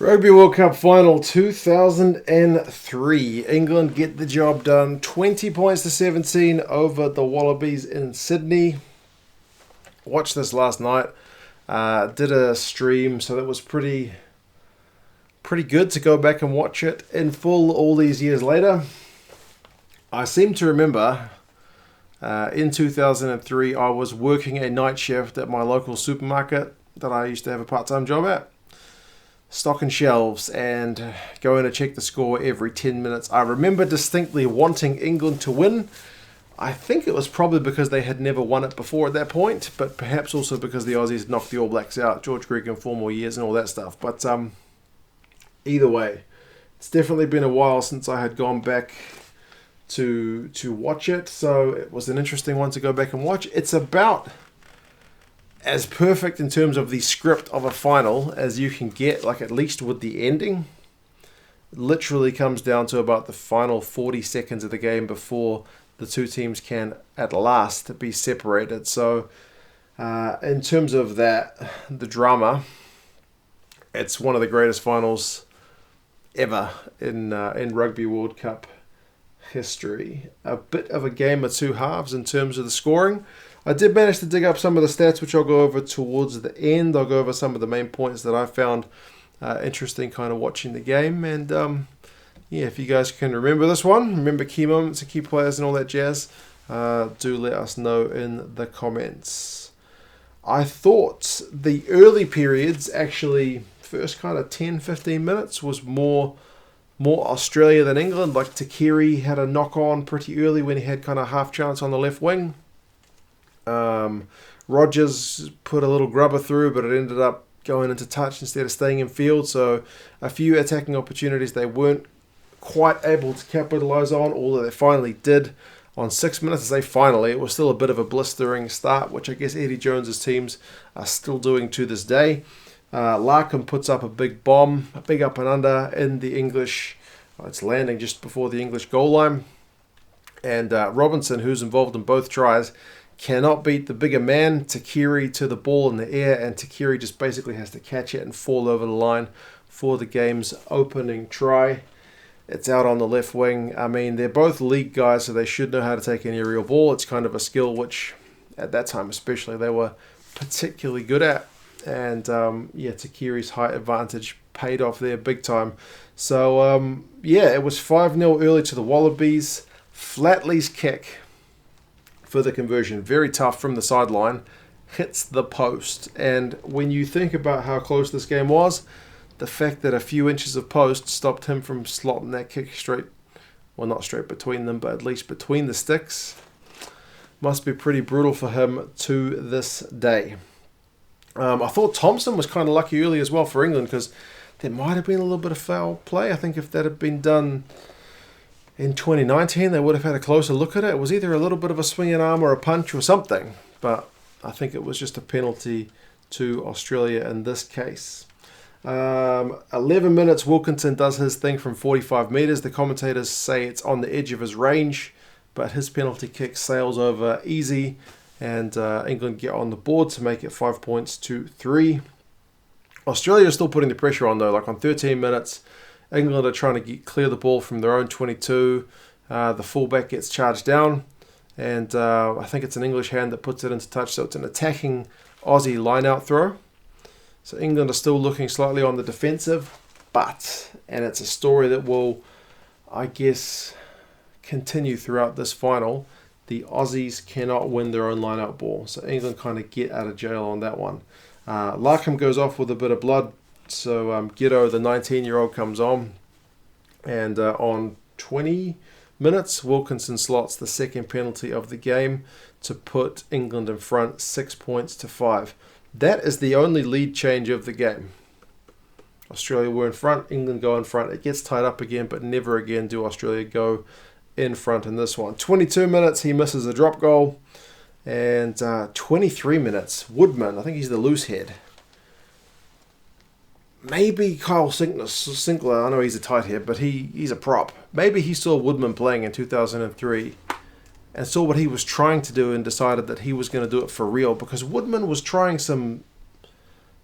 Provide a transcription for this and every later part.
Rugby World Cup final 2003. England get the job done. 20 points to 17 over the Wallabies in Sydney. Watched this last night. Did a stream, so that was pretty good to go back and watch it in full all these years later. I seem to remember in 2003 I was working a night shift at my local supermarket that I used to have a part-time job at. Stocking shelves and going to check the score every 10 minutes. I remember distinctly wanting England to win. I think it was probably because they had never won it before at that point, but perhaps also because the Aussies knocked the All Blacks out, George Greig in 4 more years and all that stuff. But either way, it's definitely been a while since I had gone back to watch it, so it was an interesting one to go back and watch. It's about as perfect in terms of the script of a final as you can get, like at least with the ending. It literally comes down to about the final 40 seconds of the game before the two teams can at last be separated. So in terms of that, the drama, it's one of the greatest finals ever in Rugby World Cup history. A bit of a game of two halves in terms of the scoring. I did manage to dig up some of the stats, which I'll go over towards the end. I'll go over some of the main points that I found interesting kind of watching the game. And if you guys can remember this one, remember key moments and key players and all that jazz, do let us know in the comments. I thought the early periods, actually first kind of 10-15 minutes, was more Australia than England. Like Takiri had a knock on pretty early when he had kind of half chance on the left wing. Rogers put a little grubber through, but it ended up going into touch instead of staying in field. So a few attacking opportunities they weren't quite able to capitalise on, although they finally did on 6 minutes. I say finally, it was still a bit of a blistering start, which I guess Eddie Jones's teams are still doing to this day. Larkham puts up a big bomb, a big up and under in the English. It's landing just before the English goal line. And Robinson, who's involved in both tries, cannot beat the bigger man, Takiri, to the ball in the air, and Takiri just basically has to catch it and fall over the line for the game's opening try. It's out on the left wing. I mean, they're both league guys, so they should know how to take an aerial ball. It's kind of a skill which, at that time especially, they were particularly good at. And, Takiri's height advantage paid off there big time. So, it was 5-0 early to the Wallabies. Flatley's kick for the conversion, very tough from the sideline, hits the post. And when you think about how close this game was, the fact that a few inches of post stopped him from slotting that kick straight, well, not straight between them, but at least between the sticks, must be pretty brutal for him to this day. I thought Thompson was kind of lucky early as well for England, because there might have been a little bit of foul play. I think if that had been done in 2019, they would have had a closer look at it. It was either a little bit of a swinging arm or a punch or something, but I think it was just a penalty to Australia in this case. 11 minutes, Wilkinson does his thing from 45 metres. The commentators say it's on the edge of his range, but his penalty kick sails over easy, and England get on the board to make it 5 points to 3. Australia is still putting the pressure on though. Like on 13 minutes, England are trying to clear the ball from their own 22. The fullback gets charged down, and I think it's an English hand that puts it into touch. So it's an attacking Aussie line-out throw. So England are still looking slightly on the defensive, and it's a story that will, I guess, continue throughout this final. The Aussies cannot win their own line-out ball. So England kind of get out of jail on that one. Larkham goes off with a bit of blood. So Giddo, the 19-year-old, comes on. And on 20 minutes, Wilkinson slots the second penalty of the game to put England in front 6 points to 5. That is the only lead change of the game. Australia were in front, England go in front. It gets tied up again, but never again do Australia go in front in this one. 22 minutes, he misses a drop goal. And 23 minutes, Woodman, I think he's the loose head. Maybe Kyle Sinclair, I know he's a tight head, but he's a prop. Maybe he saw Woodman playing in 2003 and saw what he was trying to do and decided that he was going to do it for real, because Woodman was trying some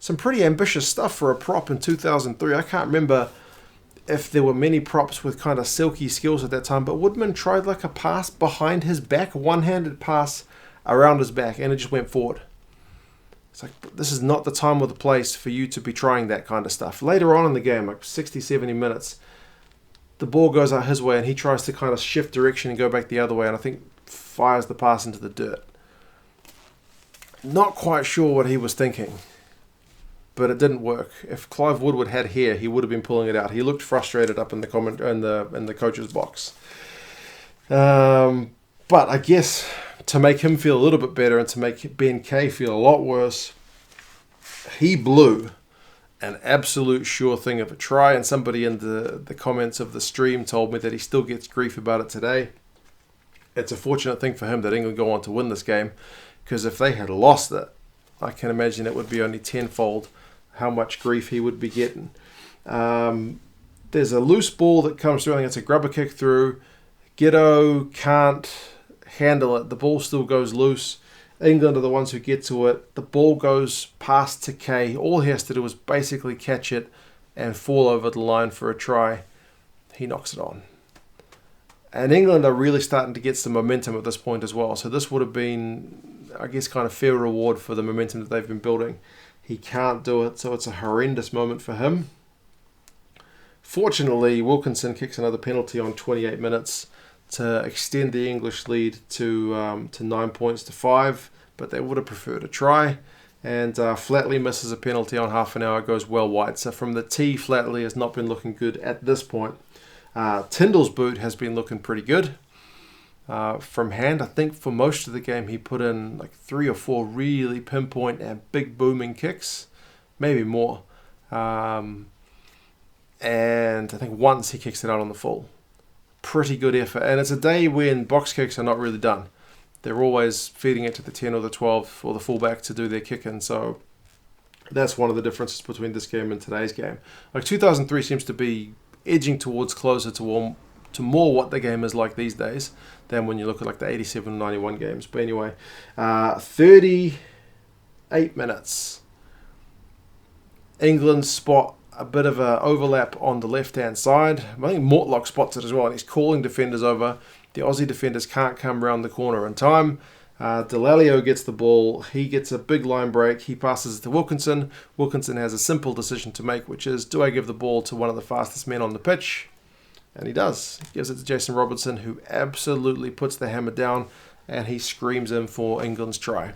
some pretty ambitious stuff for a prop in 2003. I can't remember if there were many props with kind of silky skills at that time, but Woodman tried like a pass behind his back, one-handed pass around his back, and it just went forward. It's like, this is not the time or the place for you to be trying that kind of stuff. Later on in the game, like 60, 70 minutes, the ball goes out his way and he tries to kind of shift direction and go back the other way, and I think fires the pass into the dirt. Not quite sure what he was thinking, but it didn't work. If Clive Woodward had hair, he would have been pulling it out. He looked frustrated up in the coach's box. But I guess to make him feel a little bit better and to make Ben Kay feel a lot worse, he blew an absolute sure thing of a try. And somebody in the comments of the stream told me that he still gets grief about it today. It's a fortunate thing for him that England go on to win this game, because if they had lost it, I can imagine it would be only tenfold how much grief he would be getting. There's a loose ball that comes through. I think it's a grubber kick through. Ghetto can't handle it. The ball still goes loose. England are the ones who get to it. The ball goes past to Kay. All he has to do is basically catch it and fall over the line for a try. He knocks it on. And England are really starting to get some momentum at this point as well. So this would have been, I guess, kind of fair reward for the momentum that they've been building. He can't do it, so it's a horrendous moment for him. Fortunately, Wilkinson kicks another penalty on 28 minutes to extend the English lead to 9 points to 5, but they would have preferred a try. And Flatley misses a penalty on half an hour, goes well wide. So from the tee, Flatley has not been looking good at this point. Tyndall's boot has been looking pretty good. From hand, I think for most of the game he put in like 3 or 4 really pinpoint and big booming kicks, maybe more. And I think once he kicks it out on the full. Pretty good effort. And it's a day when box kicks are not really done. They're always feeding it to the 10 or the 12 or the fullback to do their kicking. So that's one of the differences between this game and today's game. Like 2003 seems to be edging towards closer to more what the game is like these days than when you look at like the 87 and 91 games. But anyway, 38 minutes. England spot a bit of an overlap on the left-hand side. I think Mortlock spots it as well, and he's calling defenders over. The Aussie defenders can't come around the corner in time. Delalio gets the ball. He gets a big line break. He passes it to Wilkinson. Wilkinson has a simple decision to make, which is, do I give the ball to one of the fastest men on the pitch? And he does. He gives it to Jason Robertson, who absolutely puts the hammer down, and he screams in for England's try.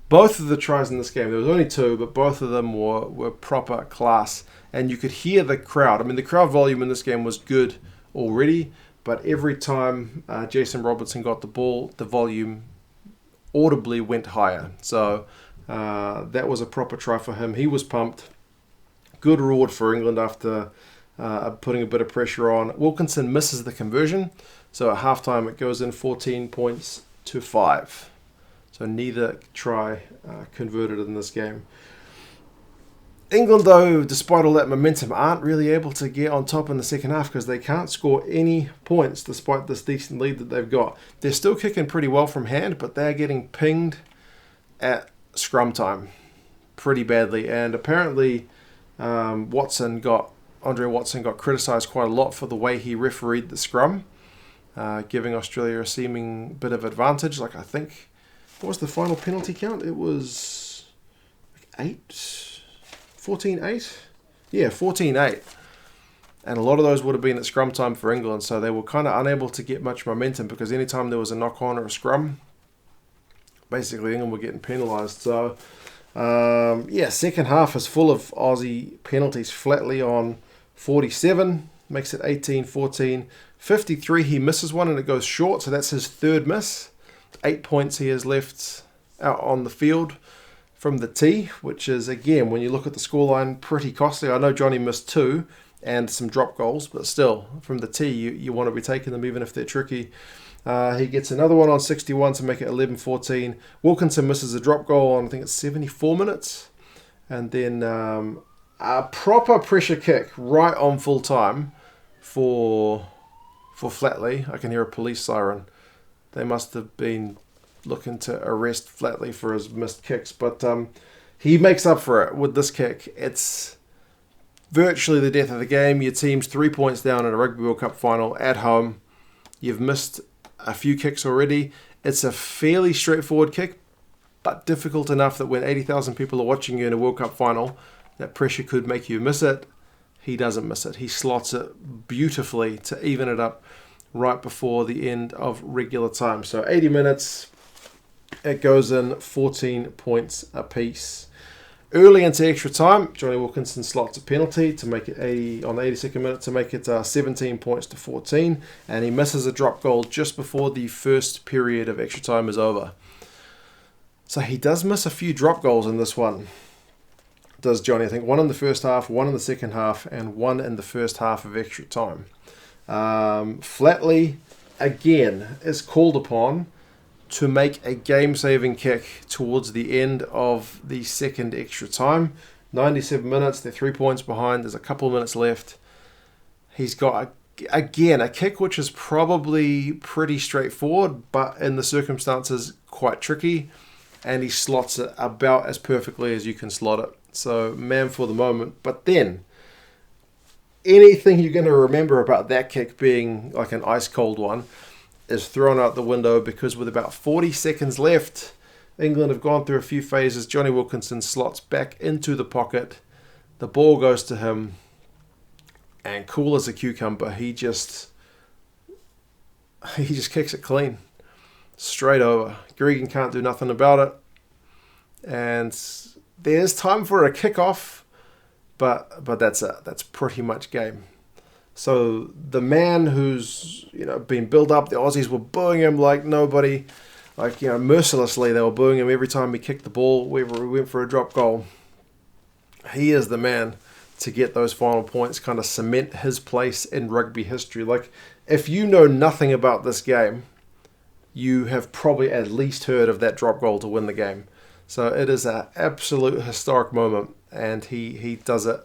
Both of the tries in this game, there was only 2, but both of them were proper class. And you could hear the crowd. I mean, the crowd volume in this game was good already, but every time Jason Robertson got the ball, the volume audibly went higher. So that was a proper try for him. He was pumped. Good reward for England after putting a bit of pressure on. Wilkinson misses the conversion, so at halftime it goes in 14 points to 5. So neither try converted in this game. England, though, despite all that momentum, aren't really able to get on top in the second half because they can't score any points despite this decent lead that they've got. They're still kicking pretty well from hand, but they're getting pinged at scrum time pretty badly. And apparently Andre Watson got criticised quite a lot for the way he refereed the scrum, giving Australia a seeming bit of advantage. Like, I think, what was the final penalty count? It was 14-8? Yeah, 14-8. And a lot of those would have been at scrum time for England, so they were kind of unable to get much momentum because anytime there was a knock-on or a scrum, basically England were getting penalised. So, second half is full of Aussie penalties. Flatley on 47, makes it 18-14. 53, he misses one and it goes short, so that's his third miss. 8 points he has left out on the field from the tee, which is, again, when you look at the scoreline, pretty costly. I know Johnny missed 2 and some drop goals, but still, from the tee, you want to be taking them even if they're tricky. He gets another one on 61 to make it 11-14. Wilkinson misses a drop goal on, I think it's 74 minutes. And then a proper pressure kick right on full time for Flatley. I can hear a police siren. They must have been looking to arrest Flatley for his missed kicks. But he makes up for it with this kick. It's virtually the death of the game. Your team's 3 points down in a Rugby World Cup final at home. You've missed a few kicks already. It's a fairly straightforward kick, but difficult enough that when 80,000 people are watching you in a World Cup final, that pressure could make you miss it. He doesn't miss it. He slots it beautifully to even it up right before the end of regular time. So 80 minutes, it goes in 14 points apiece. Early into extra time, Jonny Wilkinson slots a penalty to make it 80 on the 82nd minute to make it 17 points to 14, and he misses a drop goal just before the first period of extra time is over. So he does miss a few drop goals in this one, does Jonny. I think one in the first half, one in the second half, and one in the first half of extra time. Flatley, again, is called upon to make a game-saving kick towards the end of the second extra time. 97 minutes, they're 3 points behind, there's a couple of minutes left. He's got, again, a kick which is probably pretty straightforward, but in the circumstances quite tricky, and he slots it about as perfectly as you can slot it. So, man for the moment. But then, anything you're going to remember about that kick being like an ice-cold one is thrown out the window, because with about 40 seconds left, England have gone through a few phases. Jonny Wilkinson slots back into the pocket. The ball goes to him, and cool as a cucumber, he just kicks it clean, straight over. Gregan can't do nothing about it, and there's time for a kickoff, but that's it. That's pretty much game. So the man who's been built up, the Aussies were booing him like nobody, mercilessly. They were booing him every time he kicked the ball, whenever we went for a drop goal. He is the man to get those final points, kind of cement his place in rugby history. Like, if you know nothing about this game, you have probably at least heard of that drop goal to win the game. So it is an absolute historic moment, and he does it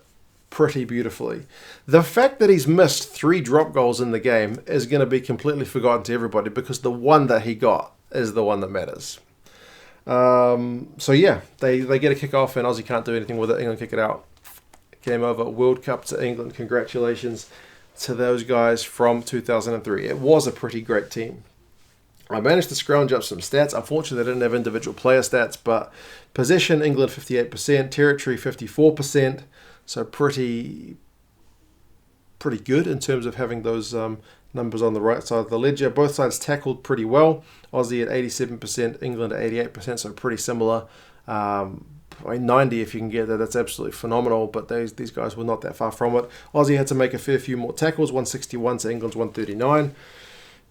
pretty beautifully. The fact that he's missed 3 drop goals in the game is going to be completely forgotten to everybody, because the one that he got is the one that matters. So yeah, they get a kick off, and Aussie can't do anything with it. England kick it out. Game over. World Cup to England. Congratulations to those guys from 2003. It was a pretty great team. I managed to scrounge up some stats. Unfortunately, I didn't have individual player stats, but possession, England 58%, territory 54%, so pretty good in terms of having those numbers on the right side of the ledger. Both sides tackled pretty well. Aussie at 87%, England at 88%, so pretty similar. 90 if you can get that, that's absolutely phenomenal, but these guys were not that far from it. Aussie had to make a fair few more tackles, 161 to England's 139.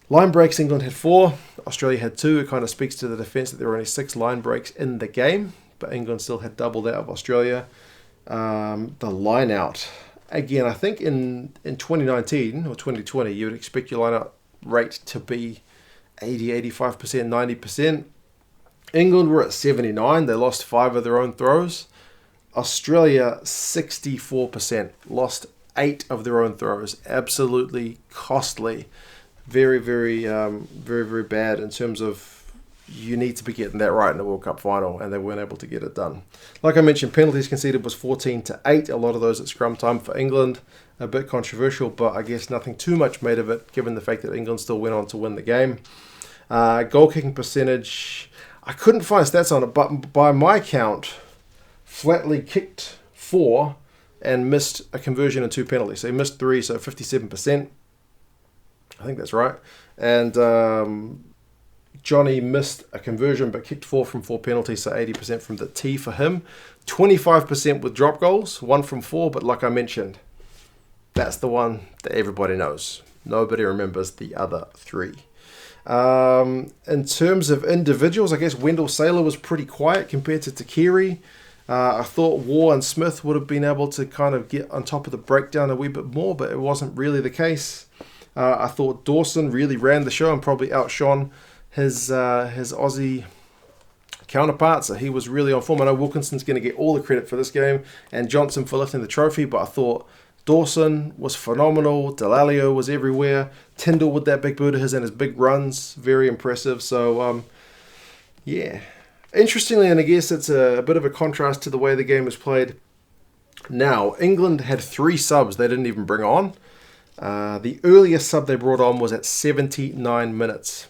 Line breaks, England had 4, Australia had 2. It kind of speaks to the defence that there were only 6 line breaks in the game, but England still had double that of Australia. The line out, again, I think in 2019 or 2020, you would expect your line out rate to be 80, 85%, 90%. England were at 79. They lost 5 of their own throws. Australia, 64%, lost 8 of their own throws. Absolutely costly. Very, very, very bad in terms of you need to be getting that right in the World Cup final, and they weren't able to get it done. Like I mentioned, penalties conceded was 14-8. A lot of those at scrum time for England. A bit controversial, but I guess nothing too much made of it, given the fact that England still went on to win the game. Goal kicking percentage, I couldn't find stats on it, but by my count, Flatley kicked 4 and missed a conversion and 2 penalties. So he missed 3, so 57%. I think that's right. And Jonny missed a conversion but kicked 4 from 4 penalties, so 80% from the tee for him. 25% with drop goals, 1 from 4, but like I mentioned, that's the one that everybody knows. Nobody remembers the other 3. In terms of individuals, I guess Wendell Sailor was pretty quiet compared to Takiri. I thought Waugh and Smith would have been able to kind of get on top of the breakdown a wee bit more, but it wasn't really the case. I thought Dawson really ran the show and probably outshone his Aussie counterpart, so he was really on form. I know Wilkinson's going to get all the credit for this game, and Johnson for lifting the trophy, but I thought Dawson was phenomenal. Delalio was everywhere. Tyndall with that big boot of his and his big runs, very impressive. So, yeah, Interestingly, and I guess it's a bit of a contrast to the way the game is played now, England had 3 subs they didn't even bring on. The earliest sub they brought on was at 79 minutes,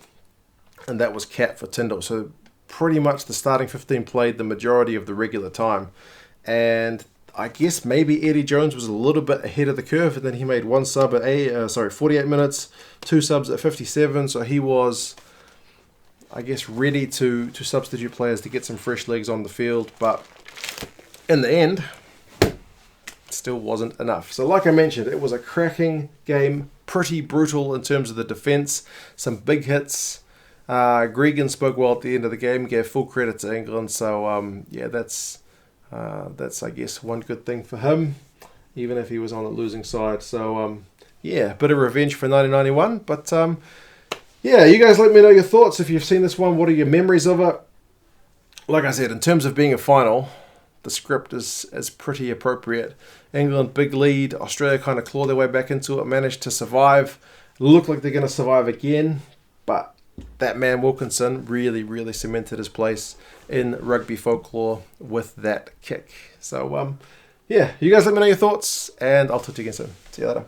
and that was Cat for Tyndall. So pretty much the starting 15 played the majority of the regular time. And I guess maybe Eddie Jones was a little bit ahead of the curve, and then he made 1 sub at 48 minutes, 2 subs at 57. So he was, I guess, ready to substitute players to get some fresh legs on the field. But in the end, still wasn't enough. So like I mentioned, it was a cracking game, pretty brutal in terms of the defence, some big hits. Gregan spoke well at the end of the game, gave full credit to England. So yeah, that's I guess one good thing for him, even if he was on the losing side. So yeah, bit of revenge for 1991. But yeah, you guys let me know your thoughts if you've seen this one. What are your memories of it? Like I said, in terms of being a final, the script is pretty appropriate. England, big lead. Australia kind of clawed their way back into it, managed to survive. Look like they're going to survive again. But that man Wilkinson really, really cemented his place in rugby folklore with that kick. So, yeah, you guys let me know your thoughts, and I'll talk to you again soon. See you later.